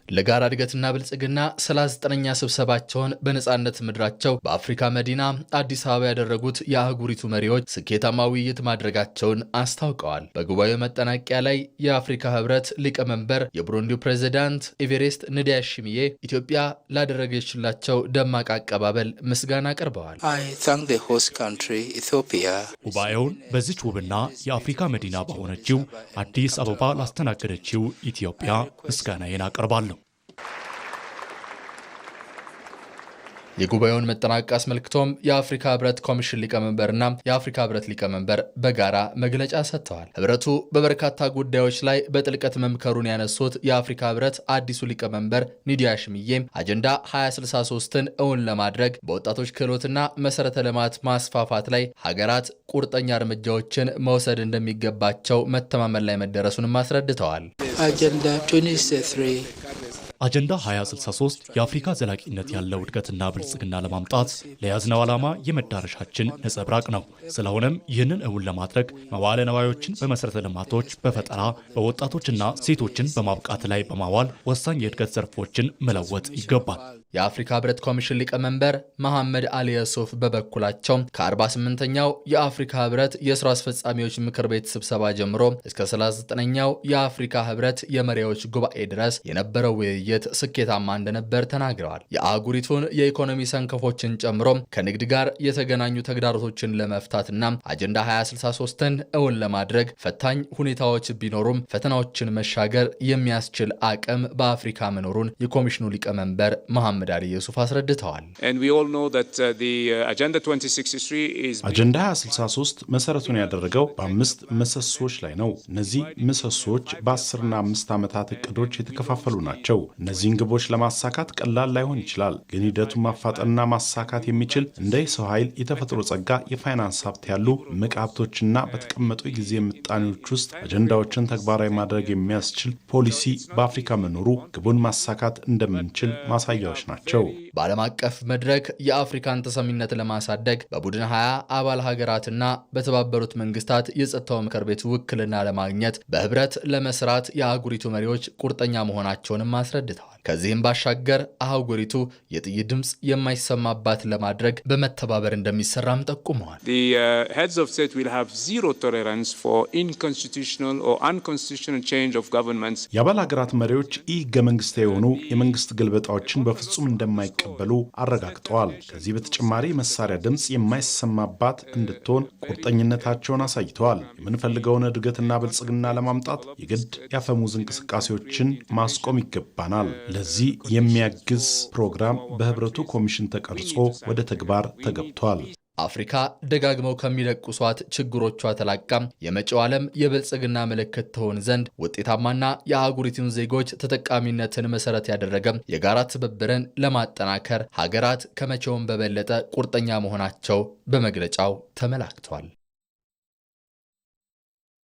ለጋራ እድገትና ብልጽግና 39ኛ ስብሰባቸውን በነጻነት ምድራቸው በአፍሪካ መዲና አዲስ አበባ ያደረጉት የአህጉሪቱ መሪዎች ስኬታማ ውይይት ማድረጋቸውን አስታውቀዋል። በጉባኤው መጠናቀቂያ ላይ የአፍሪካ ህብረት ሊቀመንበር የቡሩንዲው ፕሬዝዳንት ኤቨሬስት ንዳይሺሚዬ ኢትዮጵያ ላደረገችላቸው ደማቅ አቀባበል ምስጋና አቅርበዋል። ጉባኤውን በዚች ውብና የአፍሪካ መዲና በሆነችው አዲስ አበባ ላስተናገደችው ኢትዮጵያ ምስጋናዬን አቀርባለሁ። የጉባኤውን መጠናቀቅ አስመልክቶም የአፍሪካ ህብረት ኮሚሽን ሊቀመንበርና የአፍሪካ ህብረት ሊቀመንበር በጋራ መግለጫ ሰጥተዋል። ህብረቱ በበርካታ ጉዳዮች ላይ በጥልቀት መምከሩን ያነሱት የአፍሪካ ህብረት አዲሱ ሊቀመንበር ንዳይሺሚዬ አጀንዳ 2063ን እውን ለማድረግ በወጣቶች ክህሎትና መሰረተ ልማት ማስፋፋት ላይ ሀገራት ቁርጠኛ እርምጃዎችን መውሰድ እንደሚገባቸው መተማመን ላይ መደረሱንም አስረድተዋል። አጀንዳ 2063 የአፍሪካ ዘላቂነት ያለው እድገትና ብልጽግና ለማምጣት ለያዝነው ዓላማ የመዳረሻችን ነጸብራቅ ነው። ስለሆነም ይህንን እውን ለማድረግ መዋዕለ ንዋዮችን በመሰረተ ልማቶች፣ በፈጠራ፣ በወጣቶችና ሴቶችን በማብቃት ላይ በማዋል ወሳኝ የእድገት ዘርፎችን መለወጥ ይገባል። የአፍሪካ ህብረት ኮሚሽን ሊቀመንበር መሐመድ አሊ ዩሱፍ በበኩላቸው ከ48ኛው የአፍሪካ ህብረት የሥራ አስፈጻሚዎች ምክር ቤት ስብሰባ ጀምሮ እስከ 39ኛው የአፍሪካ ህብረት የመሪዎች ጉባኤ ድረስ የነበረው ውይይት ስኬታማ እንደነበር ተናግረዋል። የአህጉሪቱን የኢኮኖሚ ሰንከፎችን ጨምሮ ከንግድ ጋር የተገናኙ ተግዳሮቶችን ለመፍታትና አጀንዳ 2063ን እውን ለማድረግ ፈታኝ ሁኔታዎች ቢኖሩም ፈተናዎችን መሻገር የሚያስችል አቅም በአፍሪካ መኖሩን የኮሚሽኑ ሊቀመንበር መሐመድ አሊ ዩሱፍ አስረድተዋል። አጀንዳ 2063 መሰረቱን ያደረገው በ5 ምሰሶች ላይ ነው። እነዚህ ምሰሶች በ10ና 5 ዓመታት እቅዶች የተከፋፈሉ ናቸው። እነዚህን ግቦች ለማሳካት ቀላል ላይሆን ይችላል፣ ግን ሂደቱን ማፋጠንና ማሳካት የሚችል እንደ የሰው ኃይል፣ የተፈጥሮ ጸጋ፣ የፋይናንስ ሀብት ያሉ እምቅ ሀብቶችና በተቀመጡ የጊዜ ምጣኔዎች ውስጥ አጀንዳዎችን ተግባራዊ ማድረግ የሚያስችል ፖሊሲ በአፍሪካ መኖሩ ግቡን ማሳካት እንደምንችል ማሳያዎች ናቸው። በዓለም አቀፍ መድረክ የአፍሪካን ተሰሚነት ለማሳደግ በቡድን 20 አባል ሀገራትና በተባበሩት መንግስታት የጸጥታው ምክር ቤት ውክልና ለማግኘት በህብረት ለመስራት የአህጉሪቱ መሪዎች ቁርጠኛ መሆናቸውንም አስረድተዋል። ከዚህም ባሻገር አህጉሪቱ የጥይት ድምፅ የማይሰማባት ለማድረግ በመተባበር እንደሚሰራም ጠቁመዋል። የአባል ሀገራት መሪዎች ህገ መንግስታዊ የሆኑ የመንግስት ግልበጣዎችን በፍጹም እንደማይቀበሉ አረጋግጠዋል። ከዚህ በተጨማሪ መሳሪያ ድምፅ የማይሰማባት እንድትሆን ቁርጠኝነታቸውን አሳይተዋል። የምንፈልገውን እድገትና ብልጽግና ለማምጣት የግድ ያፈሙዝ እንቅስቃሴዎችን ማስቆም ይገባናል። ለዚህ የሚያግዝ ፕሮግራም በህብረቱ ኮሚሽን ተቀርጾ ወደ ተግባር ተገብቷል። አፍሪካ ደጋግመው ከሚደቁሷት ችግሮቿ ተላቃም የመጪው ዓለም የብልጽግና ምልክት ትሆን ዘንድ ውጤታማና የአህጉሪቱን ዜጎች ተጠቃሚነትን መሰረት ያደረገ የጋራ ትብብርን ለማጠናከር ሀገራት ከመቼውም በበለጠ ቁርጠኛ መሆናቸው በመግለጫው ተመላክቷል።